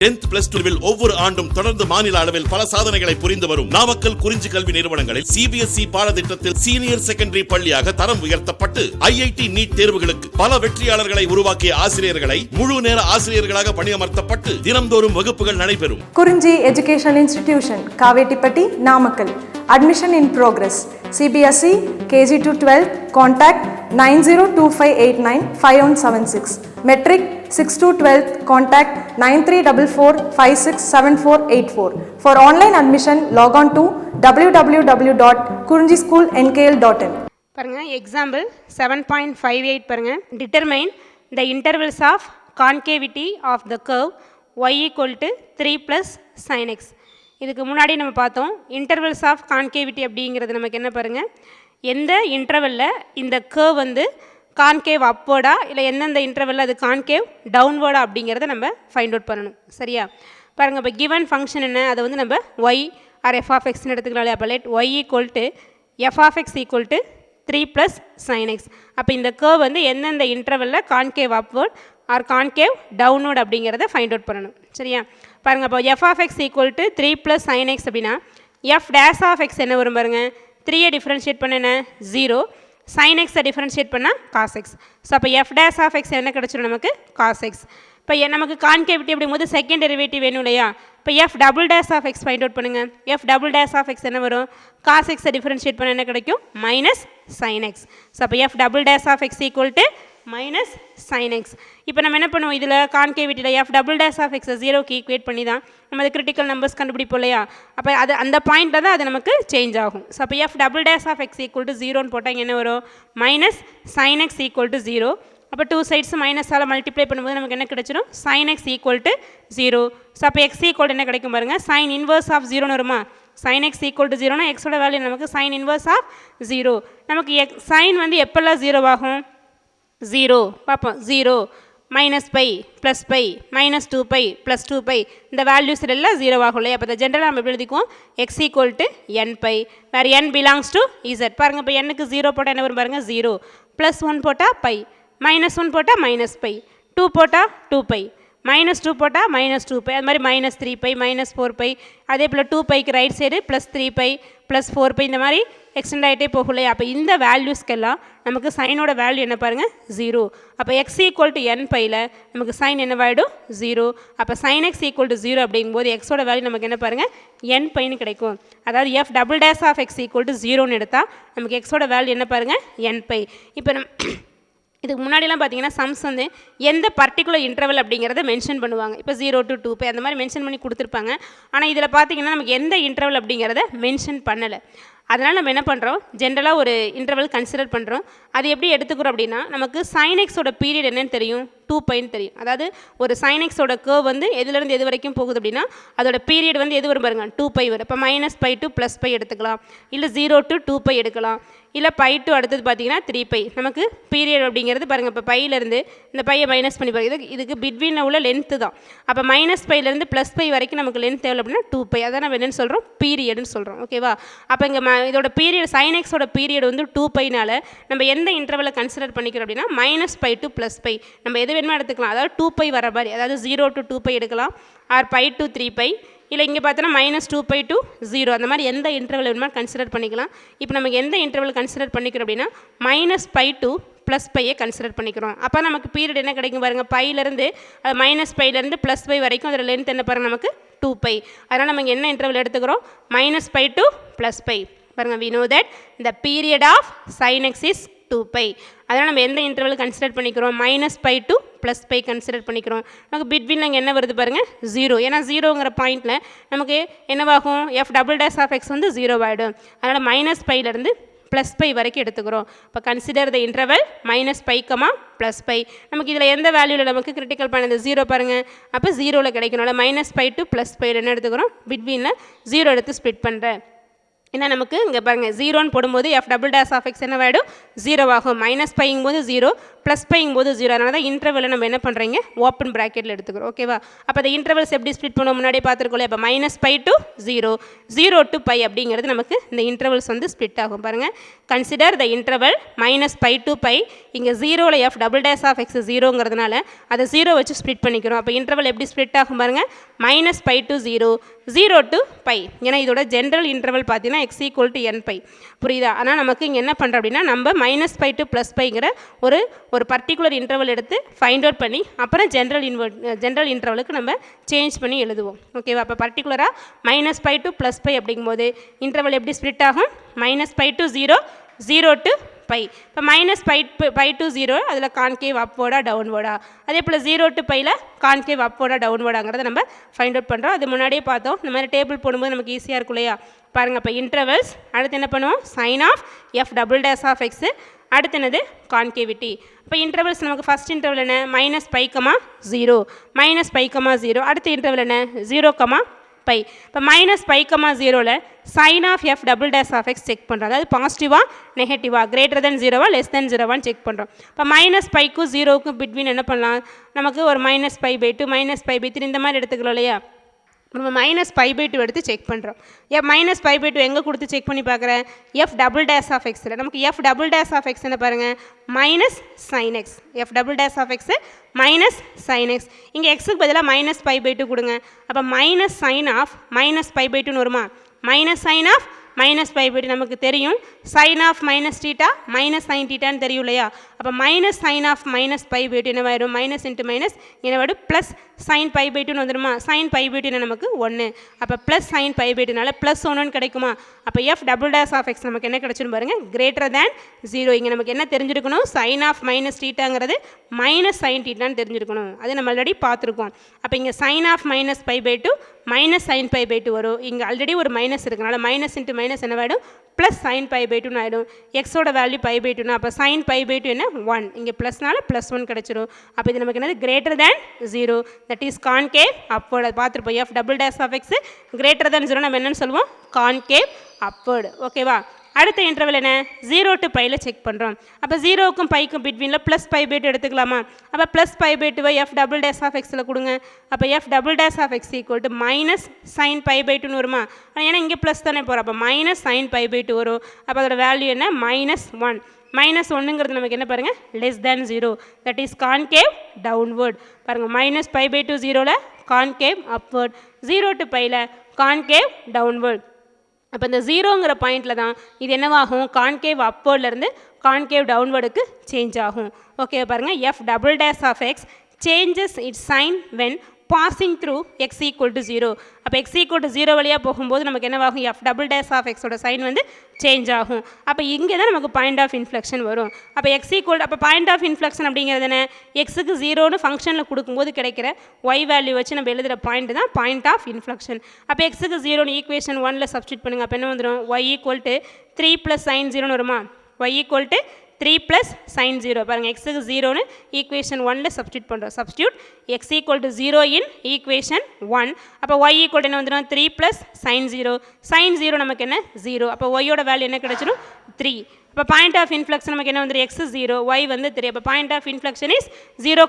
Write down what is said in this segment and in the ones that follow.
10th plus 2 will ஒவ்வொரு ஆண்டும் தொடர்ந்து மாநில அளவில் பல சாதனைகளை புரிந்து வரும் நாமக்கல் குறிஞ்சி கல்வி நிறுவனங்களில் சிபிஎஸ்இ பாடத்திட்டத்தில் சீனியர் செகண்டரி பள்ளியாக தரம் உயர்த்தப்பட்டு ஐஐடி நீட் தேர்வுகளுக்கு பல வெற்றியாளர்களை உருவாக்கிய ஆசிரியர்களை முழு நேர ஆசிரியர்களாக பணியமர்த்தப்பட்டு தினம்தோறும் வகுப்புகள் நடைபெறும். குறிஞ்சி educational institution, Kavettipatti, Namakkal. Admission in progress. CBSE KG to 12. Contact 9025895176. Metric 6 to 12. Contact 9344567484. For online admission, log on to www.kurinjischoolnkl.in. பாருங்க எக்ஸாம்பிள் 7.58 பாருங்க. Determine the intervals of concavity of the curve y equal to 3 plus sin x. இதுக்கு முன்னாடி நம்ம பார்த்தோம் intervals of concavity அப்படிங்கிறது நமக்கு என்ன பாருங்கள், எந்த இன்டர்வலில் இந்த கர்வ் வந்து கான்கேவ் அப்வேர்டா இல்லை எந்தெந்த இன்டர்வலில் அது கான்கேவ் டவுன்வேர்டா அப்படிங்கிறத நம்ம ஃபைண்ட் அவுட் பண்ணணும். சரியா பாருங்கள், இப்போ கிவன் ஃபங்க்ஷன் என்ன, அதை வந்து நம்ம ஒய் ஆர் எஃப் ஆஃப் எக்ஸ்னு எடுத்துக்கலாம். அப்போ let y equal to f of x equal to 3 plus sine x. அப்போ இந்த கர்வ் வந்து எந்தெந்த இன்டர்வலில் concave upward or concave downward அப்படிங்கிறத ஃபைண்ட் அவுட் பண்ணணும். சரியா பாருங்கள், அப்போ f of x equal to 3 plus sine x அப்படின்னா எஃப் டேஸ் ஆஃப் எக்ஸ் என்ன வரும் பாருங்கள், 3யை டிஃப்ரென்ஷியேட் பண்ண என்ன 0, சைன் எக்ஸை டிஃப்ரென்ஷியேட் பண்ணால் காஸ் எக்ஸ். ஸோ அப்போ எஃப் டேஸ் ஆஃப் எக்ஸ் என்ன கிடச்சிடும் நமக்கு, காஸ் எக்ஸ். இப்போ நமக்கு கான்கேவிட்டி அப்படிங்கும்போது செகண்ட் டெரிவேட்டிவ் வேணும் இல்லையா, இப்போ f double dash of x find out பண்ணுங்கள். F double dash of x என்ன வரும், காஸ் எக்ஸை டிஃப்ரென்ஷியேட் பண்ண என்ன கிடைக்கும், மைனஸ் சைன் எக்ஸ். ஸோ அப்போ f double dash of x equal to minus sine x. இப்போ நம்ம என்ன பண்ணுவோம், இதில் கான்கேவிட்டியில் எஃப் டபுள் டேஸ் ஆஃப் எக்ஸை 0க்கு ஈக்குவேட் பண்ணி தான் நம்ம அது கிரிட்டிக்கல் நம்பர்ஸ் கண்டுபிடிப்போம் இல்லையா. அப்போ அது அந்த பாயிண்டில் தான் அது நமக்கு சேஞ்ச் ஆகும். ஸோ அப்போ f double dash of x equal to 0ன்னு போட்டால் இங்கே என்ன வரும், minus sine x equal to 0. அப்போ 2 சைட்ஸ் மைனஸால் மல்டிப்ளை பண்ணும்போது நமக்கு என்ன கிடைச்சிடும், sine x equal to 0. So அப்போ எக்ஸ் ஈக்குவல் என்ன கிடைக்கும் பாருங்கள், சைன் இன்வர்ஸ் ஆஃப் 0ன்னு வருமா, சைன் எக்ஸ் ஈக்குவல் டு 0னா எக்ஸோட வேல்யூ நமக்கு சைன் இன்வர்ஸ் ஆஃப் 0. நமக்கு சைன் வந்து எப்போல்லாம் 0 ஆகும், 0 பார்ப்போம், 0 minus pi plus pi minus 2 pi plus 2 pi இந்த வேல்யூஸ் எல்லாம் 0 ஆகும் இல்லையா. அப்போ ஜென்ரலாக நம்ம எப்படி எழுதிக்குவோம், x equal to n pi, வேறு n பிலாங்ஸ் டு இசட். பாருங்கள், இப்போ n-க்கு 0 போட்டால் என்ன வரும் பாருங்கள், 0 ப்ளஸ் 1 போட்டால் பை, மைனஸ் 1 போட்டால் மைனஸ் பை, 2 போட்டால் 2 பை, மைனஸ் 2 போட்டால் மைனஸ் 2 பை, அது மாதிரி மைனஸ் 3 பை, மைனஸ் 4 பை, அதே போல் 2 பைக்கு right side plus 3 pi plus 4 pi, இந்த மாதிரி எக்ஸ்டெண்ட் ஆகிட்டே போகும் இல்லையா. அப்போ இந்த வேல்யூஸ்க்கெல்லாம் நமக்கு சைனோட வேல்யூ என்ன பாருங்கள், 0. அப்போ எக்ஸ் ஈக்குவல் டு n பையில் நமக்கு சைன் என்னவாயிடும், 0. அப்போ சைன் எக்ஸ் ஈக்குவல் டு 0 அப்படிங்கும்போது எக்ஸோட வேல்யூ நமக்கு என்ன பாருங்கள், n பைன்னு கிடைக்கும். அதாவது f double dash of x equal to 0ன்னு எடுத்தால் நமக்கு எக்ஸோட வேல்யூ என்ன பாருங்கள், n பை. இப்போ இதுக்கு முன்னாடிலாம் பார்த்தீங்கன்னா சம்ஸ் வந்து எந்த பர்டிகுலர் இன்டர்வல் அப்படிங்கிறத மென்ஷன் பண்ணுவாங்க. இப்போ 0 to 2 பை அந்த மாதிரி மென்ஷன் பண்ணி கொடுத்துருப்பாங்க. ஆனால் இதில் பார்த்தீங்கன்னா நமக்கு எந்த இன்டர்வல் அப்படிங்கிறத மென்ஷன் பண்ணலை. அதனால் நம்ம என்ன பண்ணுறோம், ஜென்ரலாக ஒரு இன்டர்வல் கன்சிடர் பண்ணுறோம். அது எப்படி எடுத்துக்கிறோம் அப்படின்னா, நமக்கு சைன் எக்ஸோட பீரியட் என்னன்னு தெரியும், 2 பைன்னு தெரியும். அதாவது ஒரு சைன் எக்ஸோட கர்வ் வந்து எதுலேருந்து எது வரைக்கும் போகுது அப்படின்னா அதோட பீரியட் வந்து எது வரும் பாருங்க, 2 பை வரும். இப்போ minus pi to plus pi எடுத்துக்கலாம், இல்லை 0 to 2 பை எடுக்கலாம், இல்லை பை டு அடுத்தது பார்த்தீங்கன்னா 3 பை. நமக்கு பீரியட் அப்படிங்கிறது பாருங்கள், இப்போ பையிலேருந்து இந்த பையை மைனஸ் பண்ணி பாருங்க, இதுக்கு பிட்வீனில் உள்ள லென்த்து தான். அப்போ மைனஸ் பையிலேருந்து ப்ளஸ் பை வரைக்கும் நமக்கு லென்த் தேவை அப்படின்னா 2 பை. அதான் நம்ம என்னென்னு சொல்கிறோம், பீரியட்னு சொல்கிறோம். ஓகேவா, அப்போ இங்கே இதோட பீரியட் சைன் எக்ஸோட பீரியட் வந்து 2 பைனால நம்ம எந்த இன்டர்வலை கன்சிடர் பண்ணிக்கிறோம் அப்படின்னா minus pi to plus pi. நம்ம எது வேணுமா எடுத்துக்கலாம், அதாவது 2 பை வர மாதிரி, அதாவது 0 to 2 பை எடுக்கலாம், ஆர் பை டு 3 பை, இல்லை இங்கே பார்த்தோன்னா மைனஸ் 2 பை டு 0, அந்த மாதிரி எந்த இன்டர்வல் வேணுமா கன்சிடர் பண்ணிக்கலாம். இப்போ நமக்கு எந்த இன்டர்வல் கன்சிடர் பண்ணிக்கிறோம் அப்படின்னா மைனஸ் பை டு ப்ளஸ் பையை கன்சிடர் பண்ணிக்கிறோம். அப்போ நமக்கு பீரியட் என்ன கிடைக்கும் பாருங்கள், பையிலேருந்து மைனஸ் பையிலேருந்து ப்ளஸ் பை வரைக்கும் அதோட லென்த் என்ன பாருங்கள் நமக்கு 2 பை. அதனால் நமக்கு என்ன இன்டர்வல் எடுத்துக்கிறோம், minus pi to plus pi. பாருங்கள், we know that the period of sin x is 2 pi. அதனால் நம்ம எந்த இன்டர்வல் கன்சிடர் பண்ணிக்கிறோம், minus pi to plus pi consider பண்ணிக்கிறோம். நமக்கு பிட்வீனில் இங்கே என்ன வருது பாருங்கள், 0. ஏன்னா 0ங்கிற பாயிண்டில் நமக்கு என்னவாகும், f double dash of x வந்து 0 ஆகிடும். அதனால் மைனஸ் பையிலேருந்து ப்ளஸ் பை வரைக்கும் எடுத்துக்கிறோம். இப்போ consider the interval minus pi comma plus pi. நமக்கு இதில் எந்த வேல்யூவில் நமக்கு கிரிட்டிக்கல் பண்ணது 0 பாருங்கள், அப்போ 0வில் கிடைக்கணும். மைனஸ் பை டு ப்ளஸ் பையில் என்ன எடுத்துக்கிறோம், பிட்வீனில் 0 எடுத்து ஸ்ப்ளிட் பண்ணுறேன். ஏன்னா நமக்கு இங்கே பாருங்கள் ஜீரோன்னு போடும்போது f double dash of x என்ன ஆகிடும் 0 ஆகும். மைனஸ் பைங்கும் போது 0, ப்ளஸ் பைங்கும் போது 0. அதனால தான் இன்டர்வலை நம்ம என்ன பண்ணுறீங்க ஓப்பன் ப்ராக்கெட்டில் எடுத்துக்கிறோம். ஓகேவா? அப்போ அந்த இன்டர்வல்ஸ் எப்படி ஸ்ப்ளிட் பண்ணுவோம் முன்னாடியே பார்த்துருக்கோம். இப்போ -π to 0, 0 to π அப்படிங்கிறது நமக்கு இந்த இன்டர்வல்ஸ் வந்து ஸ்ப்ளிட் ஆகும். பாருங்கள், கன்சிடர் த இன்டர்வல் -π to π. இங்கே 0ல் f double dash of x 0ங்கிறதுனால அதை 0 வச்சு ஸ்ப்ளிட் பண்ணிக்கிறோம். அப்போ இன்டர்வல் எப்படி ஸ்ப்ளிட் ஆகும் பாருங்கள், -π to 0, 0 to π. ஏன்னா இதோட ஜென்ரல் இன்டர்வல் பார்த்தீங்கன்னா x = nπ. புரியுதா? ஆனால் நமக்கு இங்கே என்ன பண்ணுறோம் அப்படின்னா நம்ம -π to +πங்கிற ஒரு பர்டிகுலர் இன்டர்வல் எடுத்து ஃபைண்ட் அவுட் பண்ணி அப்புறம் ஜென்ரல் இன்டர்வலுக்கு நம்ம சேஞ்ச் பண்ணி எழுதுவோம். ஓகேவா? அப்போ பர்டிகுலராக -π to +π அப்படிங்கும்போது இன்டர்வல் எப்படி ஸ்ப்ளிட் ஆகும், -π to 0, 0 to π. இப்போ -π to 0 அதில் கான்கேவ் அப்வோர்டா டவுன்வோர்டா, அதே போல் 0 to πயில் கான்கேவ் அப்வோர்டா டவுன்வோர்டாங்கிறத நம்ம ஃபைண்ட் அவுட் பண்ணுறோம். அது முன்னாடியே பார்த்தோம். இந்த மாதிரி டேபிள் போடும்போது நமக்கு ஈஸியாக இருக்கும் இல்லையா? பாருங்கள், இப்போ இன்டர்வல்ஸ் அடுத்து என்ன பண்ணுவோம், sine of f double dash of x, அடுத்து என்னது கான்கேவிட்டி. இப்போ இன்டர்வல்ஸ் நமக்கு ஃபஸ்ட் இன்டர்வல் என்ன, -π, 0, -π, 0. அடுத்த இன்டர்வல் என்ன, 0, π. இப்போ -π, 0ல் sign of f double dash of x check பண்ணுறோம். அதாவது பாசிட்டிவா நெகட்டிவா, கிரேட்டர் தென் 0வா லெஸ் தென் 0வான்னு செக் பண்ணுறோம். இப்போ -πக்கும் 0க்கும் பிட்வீன் என்ன பண்ணலாம், நமக்கு ஒரு -π/2, -π/3 இந்த மாதிரி எடுத்துக்கலாம் இல்லையா? நம்ம -π/2 எடுத்து செக் பண்ணுறோம். -π/2 எங்கே கொடுத்து செக் பண்ணி பார்க்குறேன், எஃப் டபுள் டேஷ் ஆஃப் எக்ஸில். நமக்கு f double dash of x என்ன பாருங்கள், -sin x. F double dash of x -sin x. இங்கே எக்ஸுக்கு பதிலாக -π/2 கொடுங்க. அப்போ -sin ஆஃப் -π/2ன்னு வருமா, -sin ஆஃப் -π/2 நமக்கு தெரியும். sin ஆஃப் -θ -sin θன்னு தெரியும் இல்லையா? அப்போ -sin ஆஃப் -π/2 என்னவாயிடும், மைனஸ் இன்ட்டு மைனஸ் என்னவாயிடும் ப்ளஸ் sin π/2ன்னு வந்துடுமா. sin π/2 நமக்கு 1, அப்போ ப்ளஸ் sin π/2னால +1 கிடைக்குமா. அப்போ f double dash of x நமக்கு என்ன கிடச்சிடும் பாருங்கள், கிரேட்டர் தேன் 0. இங்கே நமக்கு என்ன தெரிஞ்சிருக்கணும், sin ஆஃப் -θங்கிறது -sin θன்னு தெரிஞ்சிருக்கணும். அது நம்ம ஆல்ரெடி பார்த்துருக்கோம். அப்போ இங்கே sin ஆஃப் -π/2 -sin π/2 வரும். இங்கே ஆல்ரெடி ஒரு மைனஸ் இருக்கனால மைனஸ் இன்ட்டு மைனஸ் என்னவாயிடும் ப்ளஸ் sin π/2ன்னு ஆகிடும். எக்ஸோட வேல்யூ π/2னா அப்போ sin π/2 என்ன 1, இங்கே ப்ளஸ்னால +1 கிடச்சிரும். அப்போ இது நமக்கு என்னது greater than 0, that is concave upward. பார்த்துருப்போம், f double dash of x greater than 0 நம்ம என்னென்னு சொல்லுவோம், கான்கேவ் அப்வர்டு. ஓகேவா? அடுத்த இன்டர்வல் என்ன, 0 to πயில் செக் பண்ணுறோம். அப்போ 0க்கும் πக்கும் பிட்வீனில் +π/2 எடுத்துக்கலாமா. அப்போ +π/2 எஃப் டபுள் டேஷ் ஆஃப் எக்ஸில் கொடுங்க. அப்போ f double dash of x = -sin π/2ன்னு வருமா. ஏன்னா இங்கே ப்ளஸ் தானே போகிறோம். அப்போ -sin π/2 வரும். அப்போ அதோட வேல்யூ என்ன, -1. -1ங்கிறது நமக்கு என்ன பாருங்கள், less than 0, that is concave downward. பாருங்கள், -π/2 0ல் கான்கேவ் அப்வர்ட், 0 to πயில் கான்கேவ் டவுன்வர்ட். அப்போ இந்த 0ங்கிற பாயிண்டில் தான் இது என்னவாகும், கான்கேவ் அப்வர்ட்லேருந்து கான்கேவ் டவுன்வர்டுக்கு சேஞ்ச் ஆகும். ஓகே பாருங்கள், f double dash of x changes its sign when passing through x = 0. அப்போ x = 0 வழியாக போகும்போது நமக்கு என்னவாகும், எஃப் டபுள் டேஷ் ஆஃப் எக்ஸோட சைன் வந்து சேஞ்ச் ஆகும். அப்போ இங்கே தான் நமக்கு பாயிண்ட் ஆஃப் இன்ஃப்ளெக்ஷன் வரும். அப்போ அப்போ பாயிண்ட் ஆஃப் இன்ஃப்ளெக்ஷன் அப்படிங்கிறது என்ன, எக்ஸுக்கு 0ன்னு ஃபங்க்ஷனில் கொடுக்கும்போது கிடைக்கிற y வேல்யூ வச்சு நம்ம எழுதுகிற பாயிண்ட் தான் பாயிண்ட் ஆஃப் இன்ஃப்ளெக்ஷன். அப்போ எக்ஸுக்கு 0ன்னு ஈக்குவேஷன் 1ல் சப்ஸ்டியூட் பண்ணுங்கள். அப்போ என்ன வந்துடும், y = 3 + sin 0ன்னு வருமா. y = 3 + sin 0. பாருங்கள், எக்ஸுக்கு 0ன்னு ஈக்குவேஷன் 1ல் சப்ஸ்டியூட் பண்ணுறோம். சப்ஸ்டியூட் x = 0 இன் ஈக்குவேஷன் 1. அப்போ y = என்ன வந்துடும், 3 + sin 0. sin 0 நமக்கு என்ன 0. அப்போ y-யோட வேல்யூ என்ன கிடச்சிடும், 3. அப்போ பாயிண்ட் ஆஃப் இன்ஃப்ளெக்ஷன் நமக்கு என்ன வந்துடும், x 0, y வந்து 3. அப்போ பாயிண்ட் ஆஃப் இன்ஃப்ளெக்ஷன் இஸ் 0,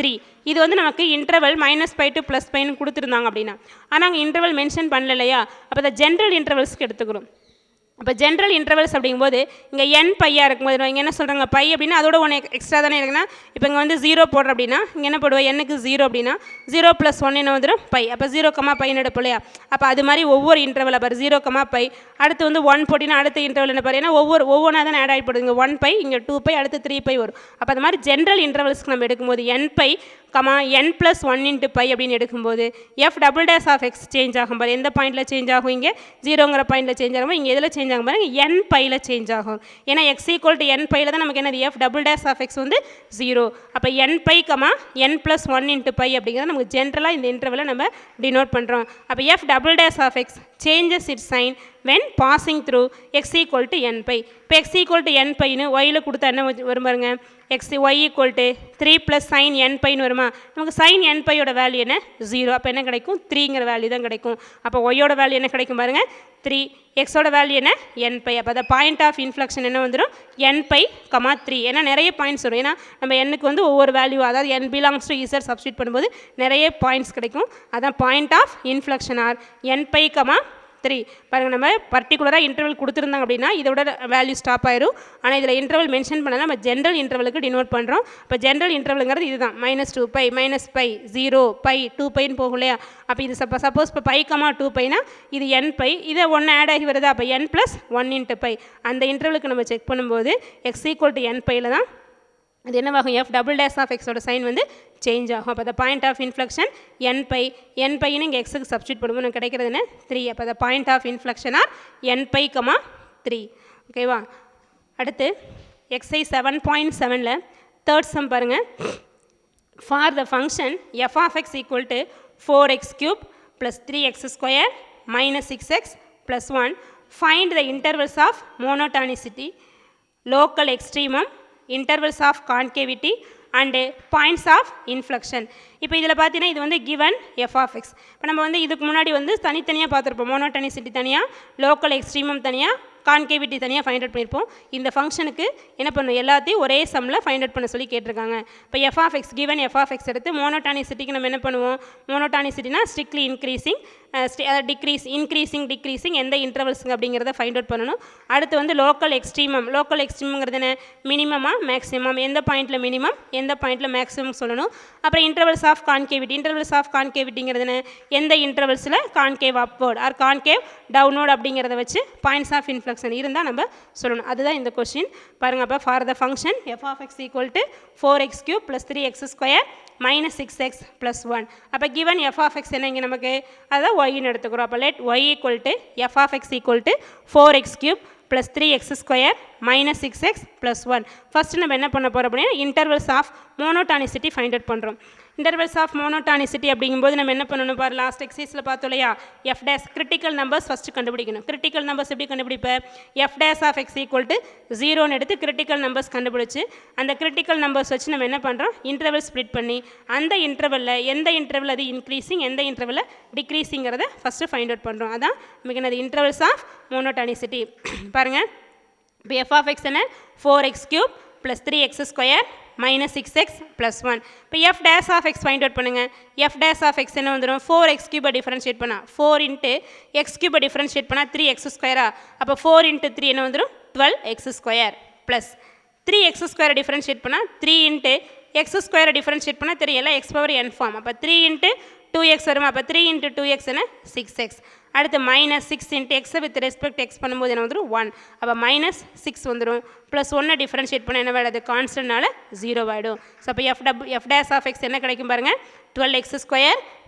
3. இது வந்து நமக்கு இன்டர்வல் -π to +πன்னு கொடுத்துருந்தாங்க அப்படின்னா. ஆனால் அங்கே இன்டர்வல் மென்ஷன் பண்ணல இல்லையா. அப்போ இந்த ஜென்ரல் இன்டர்வல்ஸ்க்கு எடுத்துக்கிறோம். அப்போ ஜென்ரல் இன்டர்வல்ஸ் அப்படிங்கும்போது இங்கே n பையாக இருக்கும்போது இங்கே என்ன சொல்கிறாங்க, பை அப்படின்னா அதோட 1 எக்ஸ்ட்ரா தானே இருக்குன்னா. இப்போ இங்கே வந்து 0 போடுற அப்படின்னா இங்கே என்ன போடுவோம், n-க்கு 0 அப்படின்னா 0 + 1 என்ன வந்துடும், பை. அப்போ 0, πன்னு எடுப்போம் இல்லையா. அப்போ அது மாதிரி ஒவ்வொரு இன்டர்வல் அப்போ 0, π அடுத்து வந்து 1 போட்டினா அடுத்த இன்டர்வல் என்ன பாரு, ஏன்னா ஒவ்வொன்றா தான் ஆட் ஆகிப்படுது. இங்கே 1 π, இங்கே 2 π, அடுத்து 3 π வரும். அப்போ அது மாதிரி ஜென்ரல் இன்டர்வல்ஸ்க்கு நம்ம எடுக்கும்போது n π, n + 1 × π அப்படின்னு எடுக்கும்போது f double dash of x change ஆகும் பாரு. எந்த பாயிண்டில் சேஞ்ச் ஆகும், இங்கே 0ங்கிற பாயிண்டில் சேஞ்ச் ஆகும். இங்கே எதில் சேஞ்ச் ஆகும் பாருங்க, n πயில் சேஞ்ச் ஆகும். ஏன்னா x = n πயில் தான் நமக்கு என்னது, f double dash of x வந்து 0. அப்போ n π, n + 1 × π அப்படிங்கிறது நமக்கு ஜென்ரலாக இந்த இன்டர்வலை நம்ம டினோட் பண்ணுறோம். அப்போ f double dash of x changes its sign when passing through x equal to n pi. இப்போ x equal to n pi னு yல கொடுத்தா என்ன வரும் பாருங்க, y equal to 3 plus sin n pi னு வருமா. நமக்கு sin n pi யோட வேல்யூ என்ன 0. அப்போ என்ன கிடைக்கும், 3ங்கிற வேல்யூ தான் கிடைக்கும். அப்போ y யோட வேல்யூ என்ன கிடைக்கும் பாருங்க 3, x ஓட வேல்யூ என்ன n pi. அப்போ the point of inflection என்ன வந்துடும் n pi, 3. ஏன்னா நிறைய பாயிண்ட்ஸ் வரும். ஏன்னா நம்ம n-க்கு வந்து ஒவ்வொரு வேல்யூ, அதாவது n belongs to z substitute பண்ணும்போது நிறைய பாயிண்ட்ஸ் கிடைக்கும். அதான் point of inflection are n pi, 3. பாருங்கள், நம்ம பர்டிகுலராக இன்டர்வல் கொடுத்துருந்தாங்க அப்படின்னா இதோட வேல்யூ ஸ்டாப் ஆயிரும். ஆனால் இதில் இன்டர்வல் மென்ஷன் பண்ணால் நம்ம ஜென்ரல் இன்டர்வலுக்கு டினோட் பண்ணுறோம். இப்போ ஜென்ரல் இன்டர்வலுங்கிறது இதுதான், -2 pi, -pi, 0 pi, 2 piன்னு போகும் இல்லையா. அப்போ இது சப்போஸ் இப்போ pi, 2 piனா இது n pi, இதை 1 ஆட் ஆகி வருதா, அப்போ n + 1 × pi. அந்த இன்டர்வலுக்கு நம்ம செக் பண்ணும்போது x = n pi தான் அது என்னவாகும், f டபுள் டேஷ் ஆஃப் எக்ஸோட சைன் வந்து சேஞ்ச் ஆகும். அப்போ the point of inflection n pi, n piன்னு இங்கே எக்ஸுக்கு சப்ஸ்டியூட் பண்ணும்போது நமக்கு கிடைக்கிறது என்ன 3. அப்போ the point of inflection are n pi, 3. ஓகேவா. அடுத்து எக்ஸைஸ் 7.7ல் தேர்ட் சம் பாருங்கள். For the function f of x equal to 4x³ plus 3x² minus 6x plus 1, find the intervals of monotonicity, local extremum, intervals of concavity and points of inflection. இப்போ இதில் பார்த்தீங்கன்னா இது வந்து given f of x. இப்போ நம்ம வந்து இதுக்கு முன்னாடி வந்து தனித்தனியாக பார்த்துருப்போம். மோனோடானிசிட்டி தனியாக, லோக்கல் எக்ஸ்ட்ரீமம் தனியாக, கான்கேவிட்டி தனியாக ஃபைண்ட் அவுட் பண்ணியிருப்போம். இந்த ஃபங்க்ஷனுக்கு என்ன பண்ணணும், எல்லாத்தையும் ஒரே சம்மில் ஃபைண்ட் அவுட் பண்ண சொல்லி கேட்டிருக்காங்க. இப்போ f of x given f of x எடுத்து மோனோடானிசிட்டிக்கு நம்ம என்ன பண்ணுவோம், மோனோடானிசிட்டினா ஸ்ட்ரிக்ட்லி இன்க்ரீசிங், டிக்ரீசிங் எந்த இன்டர்வல்ஸுங்க அப்படிங்கிறத ஃபைண்ட் அவுட் பண்ணணும். அடுத்து வந்து லோக்கல் எக்ஸ்ட்ரீமம்ங்கிறது என்ன, மினிமமா மேக்ஸிமம், எந்த பாயிண்ட்டில் மினிமம் எந்த பாயிண்ட்டில் மேக்ஸிமம் சொல்லணும். அப்புறம் இன்டர்வல்ஸ் ஆஃப் கான்கேவிட்டிங்கிறது என்ன, எந்த இன்டர்வல்ஸில் concave upward or concave downward அப்படிங்கிறத வச்சு பாயிண்ட்ஸ் ஆஃப் இன்ஃப்ளெக்ஷன் இருந்தால் நம்ம சொல்லணும். அதுதான் இந்த கொஸ்டின் பாருங்கள். அப்போ for the function f of x equal to 4x³ plus 3x² minus 6x plus 1. அப்போ given f of x என்ன இங்கே நமக்கு, அதான் yன்னு எடுத்துக்கிறோம். அப்போ let y equal to f of x equal to 4x³ plus 3x² minus 6x plus 1. First நம்ம என்ன பண்ண போகிறோம் அப்படின்னா intervals of monotonicity find out பண்ணுறோம். இன்டர்வல்ஸ் ஆஃப் மோனோடானிசிட்டி அப்படிங்கும்போது நம்ம என்ன பண்ணணும் பாரு, லாஸ்ட் எக்ஸைஸில் பார்த்தோம் இல்லையா, f dash critical numbers first கண்டுபிடிக்கணும். கிரிட்டிக்கல் நம்பர்ஸ் எப்படி கண்டுபிடிப்பேன், f dash of x equal to 0ன்னு எடுத்து கிரிட்டிக்கல் நம்பர்ஸ் கண்டுபிடிச்சி அந்த கிரிட்டிக்கல் நம்பர்ஸ் வச்சு நம்ம என்ன பண்ணுறோம், இன்டர்வல் ஸ்ப்ளிட் பண்ணி அந்த இன்டர்வலில் எந்த இன்டர்வல் அது இன்க்ரீசிங், எந்த இன்டர்வலில் டிக்ரீஸிங்கிறத ஃபஸ்ட்டு ஃபைண்ட் அவுட் பண்ணுறோம். அதான் நமக்கு என்னது இன்டர்வல்ஸ் ஆஃப் மோனோடானிசிட்டி. பாருங்கள், இப்போ எஃப் ஆஃப் எக்ஸ் என்ன 4x³ plus 3x² minus 6x plus 1. இப்போ f dash of x find out பண்ணுங்க. f dash of x என்ன வந்துடும், 4x³ டிஃபரன்ஷியேட் பண்ணா 4 into x³ டிஃபரன்ஷியேட் பண்ணா 3x². அப்போ 4 into 3 என்ன வந்துடும் 12x² plus 3x² டிஃபரன்ஷியேட் பண்ணா 3 into x² டிஃபரன்ஷியேட் பண்ணா தெரியல x power n ஃபார்ம். அப்போ 3 into 2x வருமா, அப்போ 3 into 2x என்ன 6x. அடுத்து minus 6 into x with respect x பண்ணும்போது என்ன வந்துடும் 1. அப்போ minus 6 வந்துடும். ப்ளஸ் 1 டிஃபரன்ஷியேட் பண்ண என்ன வேறு, கான்ஸ்டன்ட்னால 0 ஆகிடும். ஸோ அப்போ f dash of x என்ன கிடைக்கும் பாருங்கள், 12x²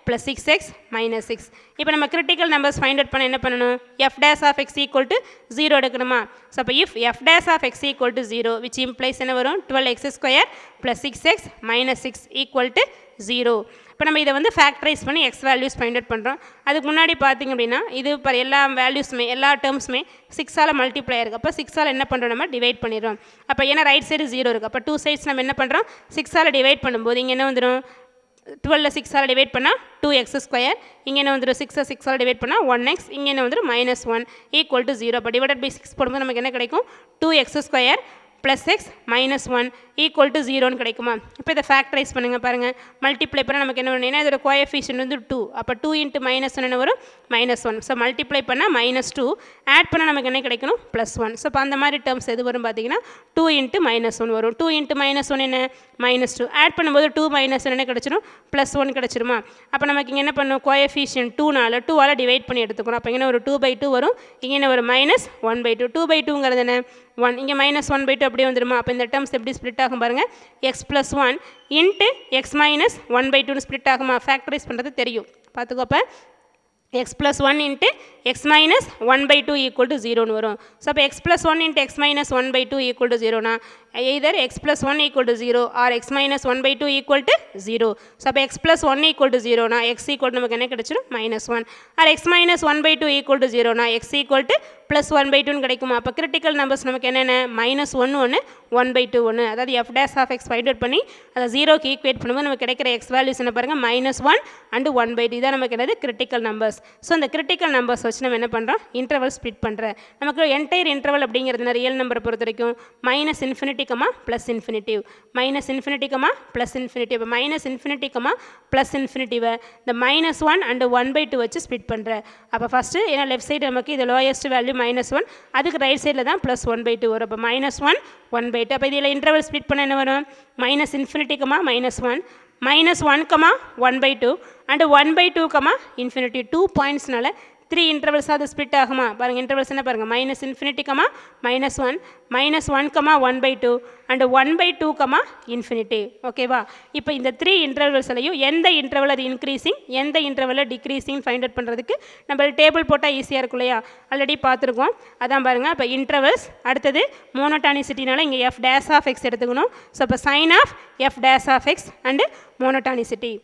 plus 6x minus 6. இப்போ நம்ம கிரிட்டிக்கல் நம்பர்ஸ் ஃபைண்ட் அவுட் பண்ண என்ன பண்ணணும், f dash of x equal to 0 எடுக்கணுமா. ஸோ அப்போ if f dash of x equal to 0 which implies என்ன வரும் 12x² plus 6x minus 6 equal to 0. இப்போ நம்ம இதை வந்து ஃபேக்டரைஸ் பண்ணி எக்ஸ் வேல்யூஸ் ஃபைண்ட் அவுட் பண்ணுறோம். அதுக்கு முன்னாடி பார்த்திங்க அப்படின்னா இது இப்போ எல்லா வேல்யூஸுமே எல்லா டேர்ம்ஸுமே 6ஆல் மல்டிப்ளை இருக்குது. அப்போ 6ஆல் என்ன பண்ணுறோம், நம்ம டிவைட் பண்ணிடுறோம். அப்போ ஏன்னா ரைட் சைடு 0 இருக்குது, அப்போ 2 சைட்ஸ் நம்ம என்ன பண்ணுறோம் 6ஆல் டிவைட் பண்ணும்போது இங்கே என்ன வந்துடும், 12 6ஆல் டிவைட் பண்ணால் 2x², இங்கே என்ன வந்துடும் 6 6ஆல் டிவைட் பண்ணால் 1x, இங்கே என்ன வந்துடும் -1 ஈக்குவல் டு 0. அப்போ டிவைடட் பை 6 போடும்போது நமக்கு என்ன கிடைக்கும், 2x² plus x -1 equal to 0ன்னு கிடைக்குமா. இப்போ இதை ஃபேக்டரைஸ் பண்ணுங்கள் பாருங்கள், மல்டிப்ளை பண்ணால் நமக்கு என்ன வேணும், ஏன்னா இதோட கோஎஃபிஷியன்ட் வந்து 2. அப்போ 2 into -1 என்ன வரும் -1. ஸோ மல்டிப்ளை பண்ணால் -2, ஆட் பண்ணால் நமக்கு என்ன கிடைக்கணும் +1. ஸோ இப்போ அந்த மாதிரி டேர்ம்ஸ் எது வரும் பார்த்தீங்கன்னா 2 into -1 வரும். 2 into -1 என்ன -2, ஆட் பண்ணும்போது 2 -1 என்ன கிடச்சிரும் +1 கிடச்சிருமா. அப்போ நமக்கு இங்கே என்ன பண்ணும், கோஎஃபிஷியன்ட் 2னால 2ஆல் டிவைட் பண்ணி எடுத்துக்கணும். அப்போ இங்கே ஒரு 2/2 வரும், இங்கே என்ன ஒரு -1/2. 2/2ங்கிறது என்ன 1, இங்கே -1/2 அப்படியே வந்துடுமா. அப்போ இந்த டேர்ம்ஸ் எப்படி ஸ்ப்ளிட் ஆகும் பாருங்கள், x + 1 into x - 1/2 ஸ்ப்ளிட் ஆகுமா. ஃபேக்டரைஸ் பண்ணுறது தெரியும் பார்த்துக்கோ. அப்போ x plus 1 into x minus 1 by 2 equal to 0 வரும். So, அப்போ x plus 1 into x minus 1 by 2 equal to 0 na either x plus 1 equal to 0 or x minus 1 by 2 equal to 0. So, அப்போ x plus 1 equal to 0 na x equal to நமக்கு என்ன கிடைச்சிரும் minus 1 or x minus 1 by 2 equal to 0 na x equal to plus 1 by 2 கிடைக்குமா. அப்போ critical numbers நமக்கு என்னென்ன minus 1 ஒன்று 1 by 2 ஒன்று, அதாவது f dash of x find out பண்ணி அதை 0க்கு ஈக்குவேட் பண்ணும்போது நமக்கு கிடைக்கிற x values என்ன பாருங்கள் minus 1 and 1 by 2 இதான் நமக்கு என்னது critical numbers. ஸோ அந்த critical numbers வச்சு நம்ம என்ன பண்ணுறோம் இன்டர்வல் ஸ்ப்ளிட் பண்ணுறேன். நமக்கு என்டையர் இன்டர்வல் அப்படிங்கிறது ரியல் நம்பரை பொறுத்த வரைக்கும் minus infinity comma plus infinitive, minus infinity comma plus infinitive. இப்போ மைனஸ் இன்ஃபினிட்டி கமா ப்ளஸ் இன்ஃபினிட்டிவை இந்த minus 1 and 1 by 2 வச்சு ஸ்ப்ளிட் பண்ணுறேன். அப்போ ஃபஸ்ட்டு ஏன்னா லெஃப்ட் சைடு நமக்கு இது லோயஸ்ட் வேல்யூ minus 1, அதுக்கு ரைட் சைடில் தான் ப்ளஸ் 1 by 2 வரும். அப்போ minus 1 1 by 2. அப்போ இதில் இன்டர்வல் ஸ்ப்ளிட் பண்ண என்ன வரும் minus infinity comma minus 1, minus 1 comma 1 by 2 and 1 by 2 comma infinity. 2 pointsனால 3 intervals அது ஸ்ப்ளிட் ஆகுமா பாருங்கள். இன்டர்வல்ஸ் என்ன பாருங்கள் minus infinity comma minus 1, minus 1 comma 1 by 2 and 1 by 2 comma infinity. ஓகேவா. இப்போ இந்த 3 இன்டர்வல்ஸ்லையும் எந்த இன்டர்வல் அது இன்க்ரீசிங் எந்த இன்டர்வலில் டிக்ரீசிங் ஃபைண்ட் அவுட் பண்ணுறதுக்கு நம்ம டேபிள் போட்டால் ஈஸியாக இருக்கும் இல்லையா, ஆல்ரெடி பார்த்துருக்கோம். அதான் பாருங்கள் இப்போ இன்டர்வல்ஸ் அடுத்தது மோனோடானிசிட்டினால இங்கே f dash of x எடுத்துக்கணும். ஸோ இப்போ sign of f dash of x and monotonicity.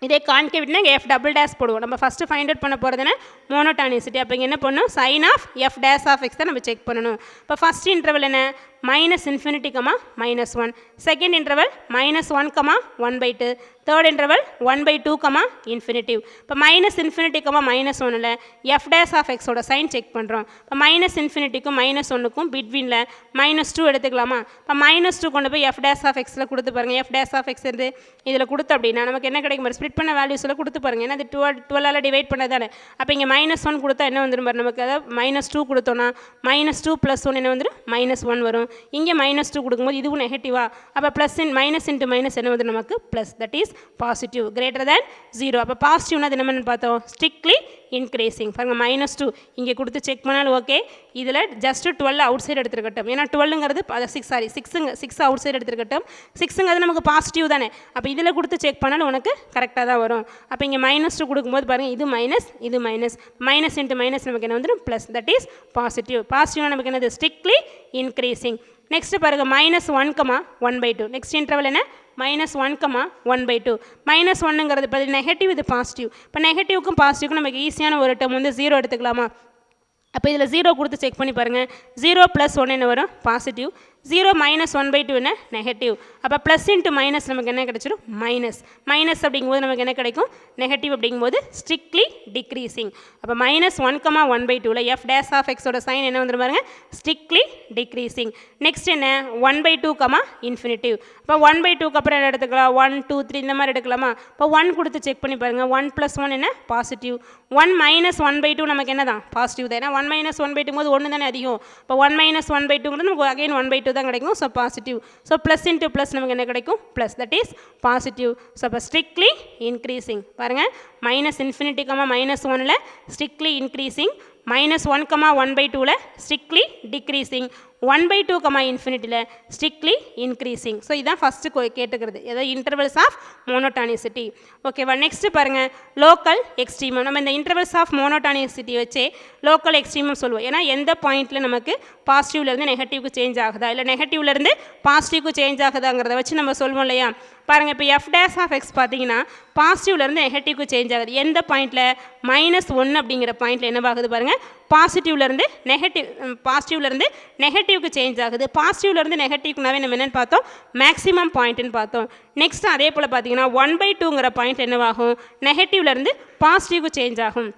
இதே கான்கேவிட்னா இங்கே எஃப் டபுள் டேஷ் போடுவோம். நம்ம ஃபஸ்ட்டு ஃபைண்ட் அவுட் பண்ண போகிறதுனா மோனோடானிசிட்டி. அப்போ இங்கே என்ன பண்ணணும் sign of f dash of x தான் நம்ம செக் பண்ணணும். இப்போ ஃபஸ்ட் இன்டர்வல் என்ன minus infinity comma minus 1, second interval minus 1 comma 1 by 2, third interval 1 by 2 comma infinitive. இப்போ மைனஸ் இன்ஃபினிட்டி கமா minus 1ல் எஃப் டேஷ் ஆஃப் எக்ஸோட சைன் செக் பண்ணுறோம். இப்போ மைனஸ் இன்ஃபினிட்டிக்கும் minus 1க்கும் பிட்வீனில் minus 2 எடுத்துக்கலாமா. இப்போ minus 2 கொண்டு போய் எஃப் டேஷ் ஆஃப் எக்ஸில் கொடுத்து பாருங்கள். எஃப் டேஷ் ஆஃப் எக்ஸ் இருந்து இதில் கொடுத்து அப்படின்னா நமக்கு என்ன கிடைக்கும் பாரு ஸ்ப்ளிட் பண்ண வேல்யூஸில் கொடுத்து பாருங்கள். ஏன்னா அது 12ஆல் டிவைட் பண்ணதானே. அப்போ இங்கே minus 1 கொடுத்தா என்ன வந்துடும் பாரு நமக்கு, அதாவது minus 2 கொடுத்தோன்னா minus 2 plus 1 என்ன வந்துடும் minus 1 வரும். இங்கே minus 2 கொடுக்கும்போது இதுவும் நெகட்டிவா. அப்போ ப்ளஸ் மைனஸ் இன்ட்டு மைனஸ் என்ன வந்து நமக்கு plus, that is positive greater than 0. அப்போ பாசிட்டிவ்னா அது என்னன்னு பார்த்தோம் ஸ்ட்ரிக்ட்லி இன்க்ரீசிங். பாருங்கள் minus 2 இங்கே கொடுத்து செக் பண்ணாலும் ஓகே. இதில் ஜஸ்ட்டு 12 அவுட் சைடு எடுத்துருக்கட்டும். ஏன்னா 12ங்கிறது 6 அவுட் சைடு எடுத்துருக்கட்டும். 6ங்கிறது நமக்கு பாசிட்டிவ் தானே. அப்போ இதில் கொடுத்து செக் பண்ணாலும் உனக்கு கரெக்டாக தான் வரும். அப்போ இங்கே minus 2 கொடுக்கும்போது பாருங்கள் இது மைனஸ் இது மைனஸ், மைனஸ் இன்ட்டு மைனஸ் நமக்கு என்ன வந்துடும் ப்ளஸ், தட் இஸ் பாசிட்டிவ். பாசிட்டிவ்னா நமக்கு என்னது ஸ்ட்ரிக்ட்லி இன்க்ரீசிங். நெக்ஸ்ட் பாருங்கள் minus 1 comma 1 by 2. Next interval என்ன minus 1 comma 1 by 2. minus 1ங்கிறது இப்போ நெகட்டிவ் இது பாசிட்டிவ். இப்போ நெகட்டிவ்க்கும் பாசிட்டிவ்க்கும் நமக்கு ஈஸியான ஒரு டேர்ம் வந்து 0 எடுத்துக்கலாமா. அப்போ இதில் 0 கொடுத்து செக் பண்ணி பாருங்கள். 0 + 1 என்ன வரும் பாசிட்டிவ், 0 minus 1 by 2 என்ன நெகட்டிவ். அப்போ ப்ளஸ் இன்ட்டு மைனஸ் நமக்கு என்ன கிடைச்சிடும் மைனஸ். மைனஸ் அப்படிங்கும்போது நமக்கு என்ன கிடைக்கும் நெகட்டிவ் அப்படிங்கும்போது ஸ்ட்ரிக்ட்லி டிக்ரீசிங். அப்போ minus 1 comma 1 by 2ல் எஃப் டேஷ் ஆஃப் எக்ஸோட சைன் என்ன வந்துடும் பாருங்கள் ஸ்ட்ரிக்ட்லி டிக்ரீசிங். நெக்ஸ்ட் என்ன 1 by 2 comma இன்ஃபினிட்டிவ். அப்போ 1 by 2க்கு அப்புறம் என்ன எடுத்துக்கலாம் 1 2 3 இந்த மாதிரி எடுக்கலாமா. இப்போ 1 கொடுத்து செக் பண்ணி பாருங்கள். 1 + 1 என்ன பாசிட்டிவ், 1 minus 1 by 2 நமக்கு என்ன தான் பாசிட்டிவ் தான். ஏன்னா 1 minus 1 by 2 போது 1 தானே அதிகம். இப்போ 1 minus 1 by 2ங்கிறது நமக்கு அகைன் 1 by 2 தான் கிடைக்கும். So positive. So plus into plus நமக்கு என்ன கிடைக்கும் plus, that is positive. So அப்போ ஸ்ட்ரிக்ட்லி இன்க்ரீசிங். பாருங்கள் மைனஸ் இன்ஃபினிட்டி கமா minus 1ல் strictly increasing, minus 1 comma 1 by 2ல் ஸ்ட்ரிக்ட்லி டிக்ரீசிங், 1 by 2 comma இன்ஃபினிட்டியில் ஸ்ட்ரிக்ட்லி இன்க்ரீசிங். ஸோ இதுதான் ஃபஸ்ட்டு கேட்டுக்கிறது எதாவது இன்டர்வல்ஸ் ஆஃப் மோனோடானிசிட்டி. ஓகேவா. நெக்ஸ்ட்டு பாருங்கள் லோக்கல் எக்ஸ்ட்ரீமம். நம்ம இந்த இன்டர்வல்ஸ் ஆஃப் மோனோடானிசிட்டி வச்சு லோக்கல் எக்ஸ்ட்ரீமம் சொல்லுவோம். ஏன்னா எந்த பாயிண்ட்டில் நமக்கு பாசிட்டிவ்லேருந்து நெகட்டிவ்க்கு சேஞ்ச் ஆகுதா இல்லை நெகட்டிவ்லேருந்து பாசிட்டிவ்க்கு சேஞ்ச் ஆகுதாங்கிறத வச்சு நம்ம சொல்லுவோம் இல்லையா. பாருங்கள் இப்போ எஃப் டேஷ் ஆஃப் எக்ஸ் பார்த்தீங்கன்னா பாசிட்டிவ்லேருந்து நெகட்டிவ்க்கு சேஞ்ச் ஆகுது. எந்த பாயிண்ட்டில் -1 அப்படிங்கிற பாயிண்ட்டில் என்னவாகுது பாருங்கள் பாசிட்டிவ்லேருந்து நெகட்டிவ்க்கு சேஞ்ச் ஆகுது. பாசிட்டிவ்லேருந்து நெகட்டிவ்னாவே நம்ம என்னென்னு பார்த்தோம் மேக்ஸிமம் பாயிண்ட்டுன்னு பார்த்தோம். நெக்ஸ்ட் அதே போல் பார்த்தீங்கன்னா 1 by 2ங்கிற பாயிண்ட் என்னவாகும் நெகட்டிவ்லேருந்து பாசிட்டிவ்க்கு சேஞ்ச் ஆகும்.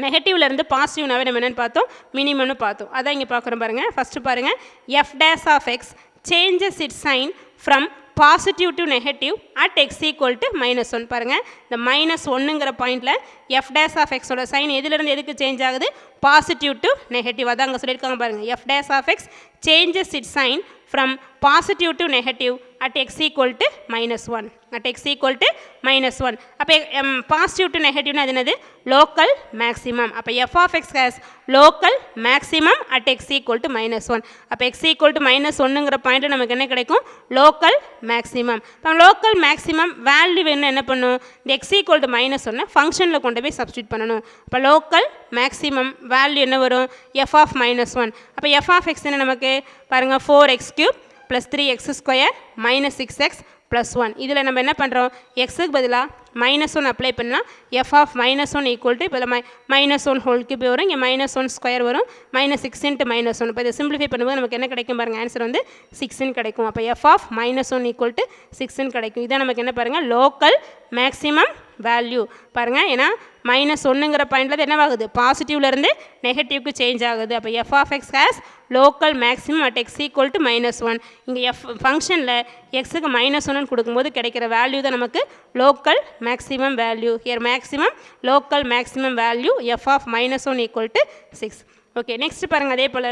நெகட்டிவ்லேருந்து பாசிட்டிவ்னாவே நம்ம என்னென்னு பார்த்தோம் மினிமம்னு பார்த்தோம். அதான் இங்கே பார்க்குறோம் பாருங்கள். ஃபஸ்ட்டு பாருங்கள் f dash of x changes its sign from positive to negative at x equal to -1. பாருங்கள் இந்த -1ங்கிற பாயிண்டில் எஃப் டேஷ் ஆஃப் எக்ஸோட சைன் எதுலேருந்து எதுக்கு சேஞ்ச் ஆகுது பாசிட்டிவ் டு நெகட்டிவ். அதான் அங்கே சொல்லியிருக்காங்க பாருங்கள் f dash of x changes its sign from positive to negative at x equal to -1 at x equal to -1 அப்போ பாசிட்டிவ் டு நெகட்டிவ்னா அது என்னது லோக்கல் மேக்ஸிமம் அப்போ f of x has local maximum at x equal to -1 அப்போ x equal to -1ங்கிற point நமக்கு என்ன கிடைக்கும் local maximum இப்போ local maximum value வேணும் என்ன பண்ணும் இந்த x equal to -1 ஃபங்க்ஷனில் கொண்டு போய் சப்ஸ்டியூட் பண்ணணும் அப்போ லோக்கல் மேக்ஸிமம் வேல்யூ என்ன வரும் f of -1 அப்போ f of x என்ன நமக்கு பாருங்கள் 4x³ + 3x² - 6x + 1 இதில் நம்ம என்ன பண்ணுறோம் எக்ஸுக்கு பதிலாக -1 அப்ளை பண்ணால் f of -1 ஈக்குவல் டு இப்போ -1 ஹோல் கியூப் வரும் இங்கே -1² வரும் -6 × -1 இப்போ இதை சிம்பிளிஃபை பண்ணும்போது நமக்கு என்ன கிடைக்கும் பாருங்கள் ஆன்சர் வந்து 6 கிடைக்கும் அப்போ f of -1 ஈக்குவல் டு 6 கிடைக்கும் இதான் நமக்கு என்ன பாருங்கள் லோக்கல் மேக்ஸிமம் வேல்யூ பாருங்கள் ஏன்னா -1ங்கிற பாயிண்டில் என்னவாகுது பாசிட்டிவ்லேருந்து நெகட்டிவ்க்கு சேஞ்ச் ஆகுது அப்போ f of x has local maximum at x equal to -1 இங்கே ஃபங்க்ஷனில் எக்ஸுக்கு -1 கொடுக்கும்போது கிடைக்கிற வேல்யூ தான் நமக்கு local maximum value here maximum local maximum value f of -1 equal to 6 okay next பாருங்கள் அதே போல்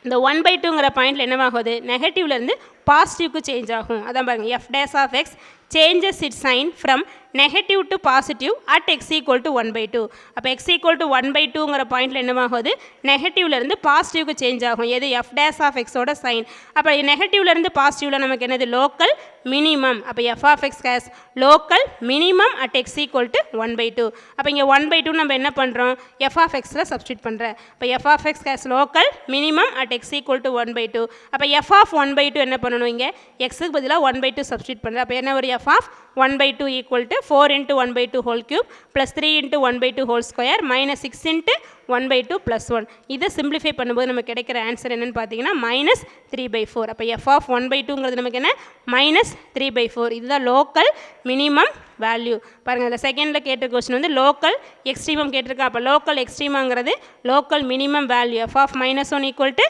இந்த 1/2ங்கிற பாயிண்டில் என்னவாகுது நெகட்டிவ்லேருந்து பாசிட்டிவ்க்கு சேஞ்ச் ஆகும் அதான் பாருங்கள் f dash of x changes its sign from negative to positive at x equal to 1/2 அப்போ x equal to 1/2ங்கிற பாயிண்டில் என்னவாகுது நெகட்டிவ்லேருந்து பாசிட்டிவ்க்கு சேஞ்ச் ஆகும் எது f dash of x ஓட சைன் அப்போ நெகட்டிவ்லேருந்து பாசிட்டிவில் நமக்கு என்னது லோக்கல் மினிமம் அப்போ f of x has local minimum at x equal to 1/2 அப்போ இங்கே 1/2 நம்ம என்ன பண்ணுறோம் f of xல சப்ஸ்டியூட் பண்ணுறேன் அப்போ f of x has local minimum at x equal to 1/2 அப்போ f of 1/2 என்ன பண்ணணும் இங்கே xக்கு பதிலாக 1/2 சப்ஸ்டியூட் பண்ணுறேன் அப்போ என்ன ஒரு f of 1/2 equal to 4 × 1/2 whole cube plus 3 × 1/2 whole square minus 6 × 1/2 plus 1 இதை சிம்பிளிஃபை பண்ணும்போது நமக்கு கிடைக்கிற ஆன்சர் என்னன்னு பார்த்தீங்கன்னா -3/4 அப்போ f of 1/2ங்கிறது நமக்கு என்ன -3/4 இதுதான் லோக்கல் மினிமம் வேல்யூ பாருங்கள் அதில் செகண்டில் கேட்ட கொஸ்டின் வந்து லோக்கல் எக்ஸ்ட்ரீமம் கேட்டிருக்கா அப்போ லோக்கல் எக்ஸ்ட்ரீமாங்கிறது local minimum value f of -1 equal to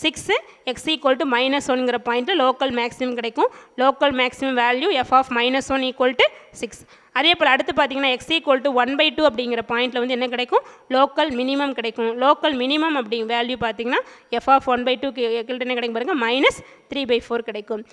6 x equal to -1ங்கிற பாயிண்ட்டில் லோக்கல் மேக்ஸிமம் கிடைக்கும் local maximum value f of -1 equal to 6 அதே போல் அடுத்து பார்த்தீங்கன்னா x equal to 1/2 அப்படிங்கிற பாயிண்ட்டில் வந்து என்ன கிடைக்கும் லோக்கல் மினிமம் கிடைக்கும் லோக்கல் மினிமம் அப்படிங்கிற வேல்யூ பார்த்தீங்கன்னா f of 1/2க்கு என்ன கிடைக்கும் பாருங்கள் -3/4 கிடைக்கும்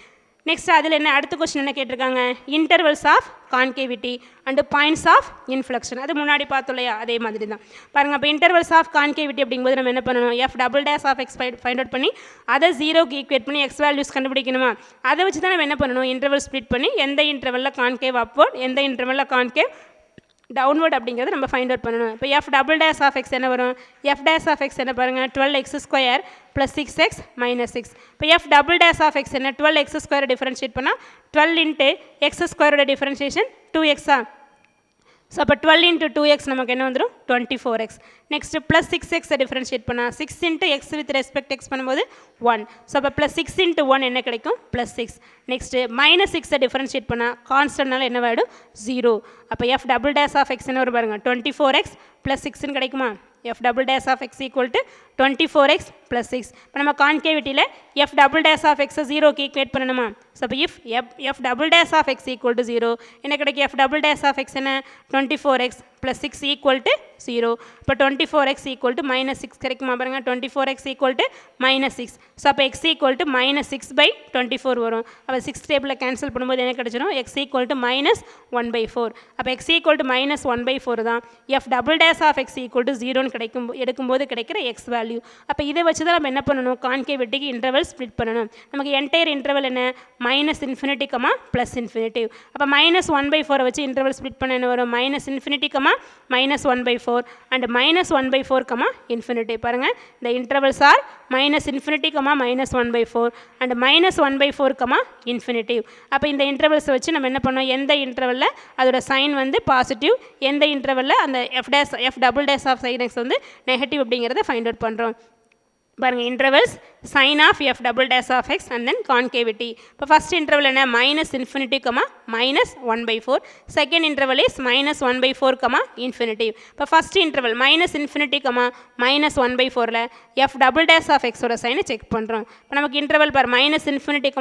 நெக்ஸ்ட் அதில் என்ன அடுத்த கொஸ்டின் என்ன கேட்டிருக்காங்க intervals of concavity and points of inflection அது முன்னாடி பார்த்தோம் இல்லையா அதே மாதிரி தான் பாருங்கள் அப்போ இன்டர்வல்ஸ் ஆஃப் கான்கேவிட்டி அப்படிங்கும்போது நம்ம என்ன பண்ணணும் f double dash of x find out பண்ணி அதை 0க்கு ஈக்குவேட் பண்ணி x வேல்யூஸ் கண்டுபிடிக்கணுமா அதை வச்சு தான் நம்ம என்ன பண்ணணும் இன்டர்வல் ஸ்ப்ளிட் பண்ணி எந்த இன்டர்வலில் கான்கேவ் அப்வர்ட் எந்த இன்டர்வலில் கான்கேவ் டவுன்வர்ட் அப்படிங்கிறது நம்ம ஃபைண்ட் அவுட் பண்ணணும் இப்போ f double dash of x என்ன வரும் f dash of x என்ன பாருங்கள் 12x² + 6x - 6 இப்போ f double dash of x என்ன 12x² டிஃபரன்ஷியேட் பண்ணால் 12 × x² டிஃபரன்ஷியேஷன் 2x ஸோ அப்போ 12 × 2x நமக்கு என்ன வந்துடும் 24x next plus 6x differentiate பண்ணால் 6 × x வித் ரெஸ்பெக்ட் x பண்ணும்போது 1 ஸோ அப்போ ப்ளஸ் 6 × 1 என்ன கிடைக்கும் +6 நெக்ஸ்ட்டு -6 டிஃபரன்ஷியேட் பண்ணால் கான்ஸ்டன்ட்னால என்னவாயிடும் 0 அப்போ f double dash of x என்ன வரும் பாருங்கள் 24x + 6ன்னு கிடைக்குமா f double dash of x equal to 24x + 6 இப்போ நம்ம கான்கேவிட்டியில் f double dash of x 0க்கு ஈக்குவேட் பண்ணணுமா ஸோ அப்போ if f double dash of x equal to 0 என்ன கிடைக்கும் f double dash of x என்ன 24x + 6 equal to 0 இப்போ 24x equal to -6 கிடைக்குமா பாருங்க 24x equal to -6 ஸோ அப்போ x equal to -6/24 வரும் அப்போ 6 டேபிளில் கேன்சல் பண்ணும்போது என்ன கிடைச்சிடும் x equal to -1/4 அப்போ x equal to -1/4 தான் f double dash of x equal to 0ன்னு எடுக்கும்போது கிடைக்கிற x வேல்யூ அப்போ இதை வச்சு தான் நம்ம என்ன பண்ணணும் கான்கேவிட்டிக்கு இன்டர்வல் ஸ்ப்ளிட் பண்ணணும் நமக்கு என்டையர் இன்டர்வல் என்ன -∞, +∞ அப்போ -1/4 வச்சு இன்டர்வல் ஸ்ப்ளிட் பண்ண என்ன வரும் -∞, -1/4 அண்ட் -1/4, ∞ பாருங்கள் இந்த இன்டர்வல்ஸ் ஆர் -∞, -1/4 அண்ட் -1/4, ∞. அப்போ இந்த இன்டர்வல்ஸை வச்சு நம்ம என்ன பண்ணோம் எந்த இன்டர்வலில் அதோட சைன் வந்து பாசிட்டிவ் எந்த இன்டர்வலில் அந்த f double dash of sin x வந்து நெகட்டிவ் அப்படிங்கிறத ஃபைண்ட் அவுட் பண்ணுறோம் பாருங்கள் intervals sign of f double dash of x and then concavity இப்போ ஃபஸ்ட் இன்டர்வல் என்ன -∞, -1/4 செகண்ட் இன்டர்வல் இஸ் -1/4, ∞. இப்போ ஃபஸ்ட் இன்டர்வல் -∞, -1/4ல் f double dash of x ஓட சைனை செக் பண்ணுறோம் இப்போ நமக்கு இன்டர்வல் பார் -∞,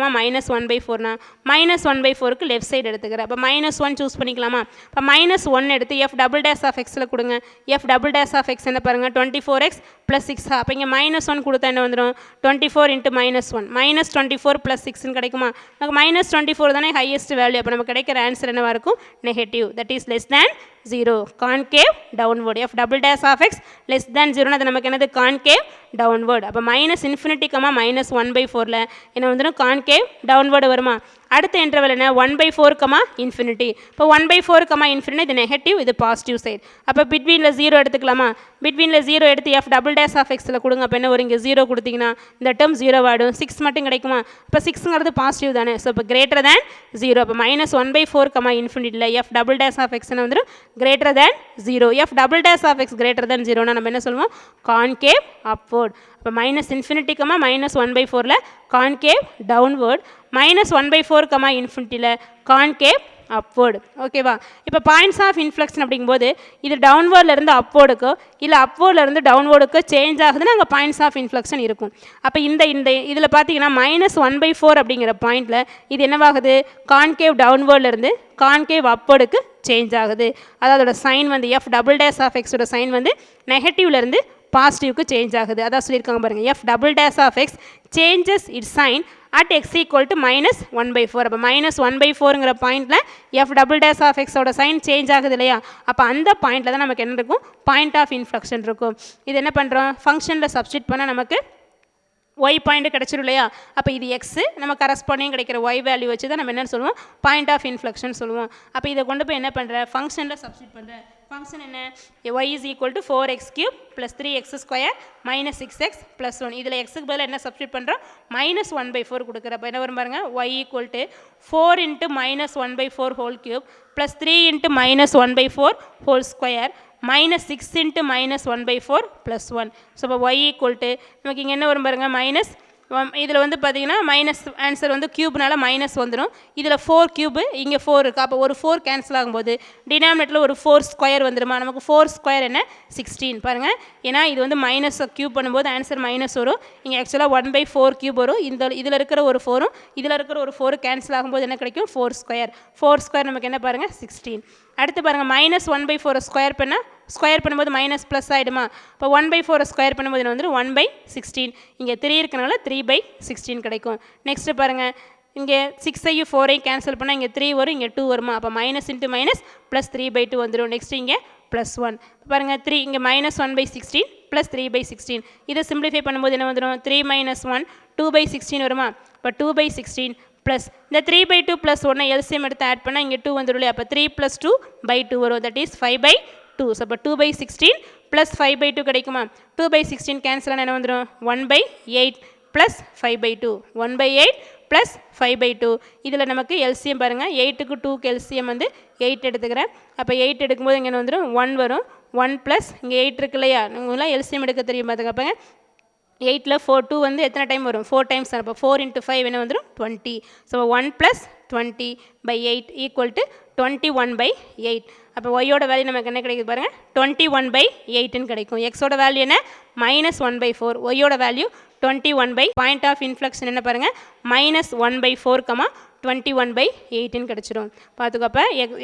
-1/4னா -1/4க்கு லெஃப்ட் சைடு எடுத்துக்கிறேன் அப்போ -1 சூஸ் பண்ணிக்கலாமா இப்போ -1 எடுத்து f double dash of xல கொடுங்க f double dash of x என்ன பாருங்கள் 24x + 6 அப்போ இங்கே -1 இன்ஃபினிட்டின்னு கொடுத்தா என்ன வந்துடும் 24 இன்ட்டு -1 -24 + 6 கிடைக்குமா நமக்கு -24 தானே ஹையஸ்ட் வேல்யூ அப்போ நமக்கு கிடைக்கிற ஆன்சர் என்னவாக இருக்கும் negative that is less than 0 concave downward f double dash of x less than 0 அது நமக்கு என்னது கான்கேவ் டவுன்வர்ட் அப்போ -∞, -1/4ல் என்ன வந்துடும் கான்கேவ் டவுன்வர்டு வருமா அடுத்த இன்டர்வல் என்ன 1/4, இன்ஃபினிட்டி இப்போ 1/4, இன்ஃபினிட்டி இது நெகட்டிவ் இது பாசிட்டிவ் சைடு அப்போ பிட்வீனில் 0 எடுத்துக்கலாமா பிட்வீனில் 0 எடுத்து f டபுள் டேஷ் ஆஃப் எக்ஸில் கொடுங்க அப்போ என்ன ஒரு இங்கே 0 கொடுத்தீங்கன்னா இந்த டேர்ம் 0 ஆகிடும் 6 மட்டும் கிடைக்குமா இப்போ 6ங்கிறது பாசிட்டிவ் தானே ஸோ இப்போ கிரேட்டர் தேன் 0 அப்போ -1/4, இன்ஃபினிட்டியில் f டபுள் டேஷ் ஆஃப் எக்ஸ்னு வந்துடும் greater than 0 f double dash of x greater than 0னா நம்ம என்ன சொல்லுவோம் கான்கேவ் அப்வர்ட் அப்போ -∞, -1/4ல் கான்கேவ் டவுன்வர்ட் -1/4, இன்ஃபினிட்டியில் கான்கேவ் அப்வர்டு ஓகேவா இப்போ பாயிண்ட்ஸ் ஆஃப் இன்ஃப்ளெக்ஷன் அப்படிங்கும்போது இது டவுன்வர்ட்லேருந்து அப்வர்டுக்கோ இல்லை அப்வர்ட்லேருந்து டவுன்வர்டுக்கோ சேஞ்ச் ஆகுதுன்னா அங்கே பாயிண்ட்ஸ் ஆஃப் இன்ஃப்ளெக்ஷன் இருக்கும் அப்போ இந்த இதில் பார்த்தீங்கன்னா -1/4 அப்படிங்கிற பாயிண்டில் இது என்னவாகுது கான்கேவ் டவுன்வர்ட்லேருந்து கான்கேவ் அப்வர்டுக்கு சேஞ்ச் ஆகுது அதோட சைன் வந்து f டபுள் டேஷ் ஆஃப் எக்ஸோட சைன் வந்து நெகட்டிவ்லேருந்து பாசிட்டிவ்க்கு சேஞ்ச் ஆகுது அதான் சொல்லியிருக்காங்க பாருங்கள் f double dash of x changes its sign at x equal to -1/4 அப்போ -1/4ங்கிற பாயிண்டில் f டபுள் டேஷ் ஆஃப் எக்ஸோட சைன் சேஞ்ச் ஆகுது இல்லையா அப்போ அந்த பாயிண்டில் தான் நமக்கு என்ன இருக்கும் பாயிண்ட் ஆஃப் இன்ஃப்ளெக்ஷன் இருக்கும் இது என்ன பண்ணுறோம் ஃபங்க்ஷனில் சப்ஸ்டிட் பண்ணால் நமக்கு y பாயிண்ட் கிடச்சிரும் இல்லையா அப்போ இது எக்ஸு நம்ம கரஸ்பாண்டிங் கிடைக்கிற y வேல்யூ வச்சு தான் நம்ம என்னென்னு சொல்லுவோம் பாயிண்ட் ஆஃப் இன்ஃப்ளெக்ஷன் சொல்லுவோம் அப்போ இதை கொண்டு போய் என்ன பண்ணுற ஃபங்க்ஷனில் சப்ஸ்டிட் பண்ணுற ஃபங்க்ஷன் என்ன y is equal to 4x³ + 3x² - 6x + 1 இதில் எக்ஸுக்கு பதில் என்ன சப்ஸ்டிட் பண்ணுறோம் -1/4 கொடுக்குறப்ப என்ன வரும் பாருங்கள் y equal to 4 × -1/4 whole cube + 3 × -1/4 whole square -6 × -1/4 + 1 so இப்போ y equal to நமக்கு இங்கே என்ன வரும் பாருங்கள் மைனஸ் இதில் வந்து பார்த்தீங்கன்னா மைனஸ் ஆன்சர் வந்து க்யூப்னால மைனஸ் வந்துடும் இதில் 4 க்யூபு இங்கே 4 இருக்குது அப்போ ஒரு 4 கேன்சல் ஆகும்போது டினாமினேட்டரில் ஒரு 4 ஸ்கொயர் வந்துடுமா நமக்கு 4 ஸ்கொயர் என்ன 16 பாருங்கள் ஏன்னா இது வந்து மைனஸ் க்யூப் பண்ணும்போது ஆன்சர் மைனஸ் வரும் இங்கே ஆக்சுவலாக 1/4 க்யூப் வரும் இதில் இருக்கிற ஒரு 4ம் இதில் இருக்கிற ஒரு 4 கேன்சல் ஆகும்போது என்ன கிடைக்கும் 4 ஸ்கொயர் நமக்கு என்ன பாருங்கள் 16 அடுத்து பாருங்கள் -1/4 ஸ்கொயர் பண்ணும்போது மைனஸ் ப்ளஸ் ஆகிடுமா இப்போ 1/4 ஸ்கொயர் பண்ணும்போது என்ன வந்துடும் 1/16 இங்கே 3 இருக்கனால 3/16 கிடைக்கும் நெக்ஸ்ட்டு பாருங்கள் இங்கே 6ஐயும் 4ஐயும் கேன்சல் பண்ணால் இங்கே 3 வரும் இங்கே 2 வருமா அப்போ மைனஸ் இன்ட்டு மைனஸ் ப்ளஸ் 3/2 வந்துடும் நெக்ஸ்ட் இங்கே +1 பாருங்கள் 3 இங்கே -1/16 + 3/16 இதை சிம்பிளிஃபை பண்ணும்போது என்ன வந்துடும் 3 - 1 2/16 வருமா இப்போ 2/16 ப்ளஸ் இந்த 3/2 + 1 எல்சிஎம் எடுத்து ஆட் பண்ணால் இங்கே 2 வந்துடும் இல்லையா அப்போ 3 + 2/2 வரும் தட் இஸ் 5/2 ஸோ அப்போ 2/16 + 5/2 கிடைக்குமா 2/16 கேன்சல் ஆனால் என்ன வந்துடும் 1/8 + 5/2 1/8 + 5/2 இதில் நமக்கு எல்சிஎம் பாருங்கள் 8க்கு 2க்கு எல்சிஎம் வந்து 8 எடுத்துக்கிறேன் அப்போ 8 எடுக்கும்போது இங்கே வந்துடும் 1 வரும் 1 + இங்கே 8 இருக்கு இல்லையா உங்களாம் எல்சிஎம் எடுக்க தெரியும் பார்த்துக்கப்பங்க 8ல் 4 2 வந்து எத்தனை டைம் வரும் 4 டைம்ஸ் அப்போ 4 × 5 என்ன வந்துடும் 20 ஸோ 1 + 20/8 = 21/8 அப்போ ஒய்யோட வேல்யூ நமக்கு என்ன கிடைக்குது பாருங்கள் 21/8ன்னு கிடைக்கும் எக்ஸோட வேல்யூ என்ன -1/4 ஒய்யோட வேல்யூ 21 பாயிண்ட் ஆஃப் இன்ஃப்ளெக்ஷன் என்ன பாருங்கள் -1/4, 21/8ன்னு கிடச்சிரும் பார்த்துக்கப்போ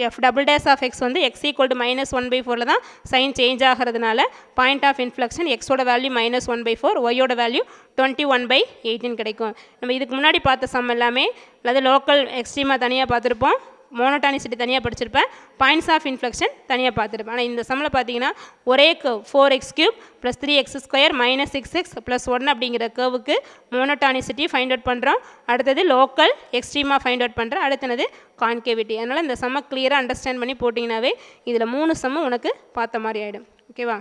f double dash of x வந்து x ஈக்குவல் டு -1/4 தான் சைன் சேஞ்ச் ஆகிறதுனால பாயிண்ட் ஆஃப் இன்ஃப்ளெக்ஷன் எக்ஸோட வேல்யூ -1/4 ஒய்யோட வேல்யூ 21/8ன்னு கிடைக்கும் நம்ம இதுக்கு முன்னாடி பார்த்த சம் எல்லாமே அதாவது லோக்கல் எக்ஸ்ட்ரீமாக தனியாக பார்த்துருப்போம் மோனோடானிசிட்டி தனியாக படிச்சிருப்பேன் பாயிண்ட்ஸ் ஆஃப் இன்ஃப்ளெக்ஷன் தனியாக பார்த்துருப்பேன் ஆனால் இந்த சம்மில் பார்த்தீங்கன்னா ஒரே கர்வ் 4x³ + 3x² - 6x + 1 அப்படிங்கிற கர்வுக்கு மோனோடானிசிட்டி ஃபைண்ட் அவுட் பண்ணுறோம் அடுத்தது லோக்கல் எக்ஸ்ட்ரீமாக ஃபைண்ட் அவுட் பண்ணுறோம் அடுத்தது கான்கேவிட்டி அதனால் இந்த சம்மை கிளியராக அண்டர்ஸ்டாண்ட் பண்ணி போட்டிங்கனாவே இதில் 3 சம்மும் உனக்கு பார்த்த மாதிரி ஆகிடும் ஓகேவா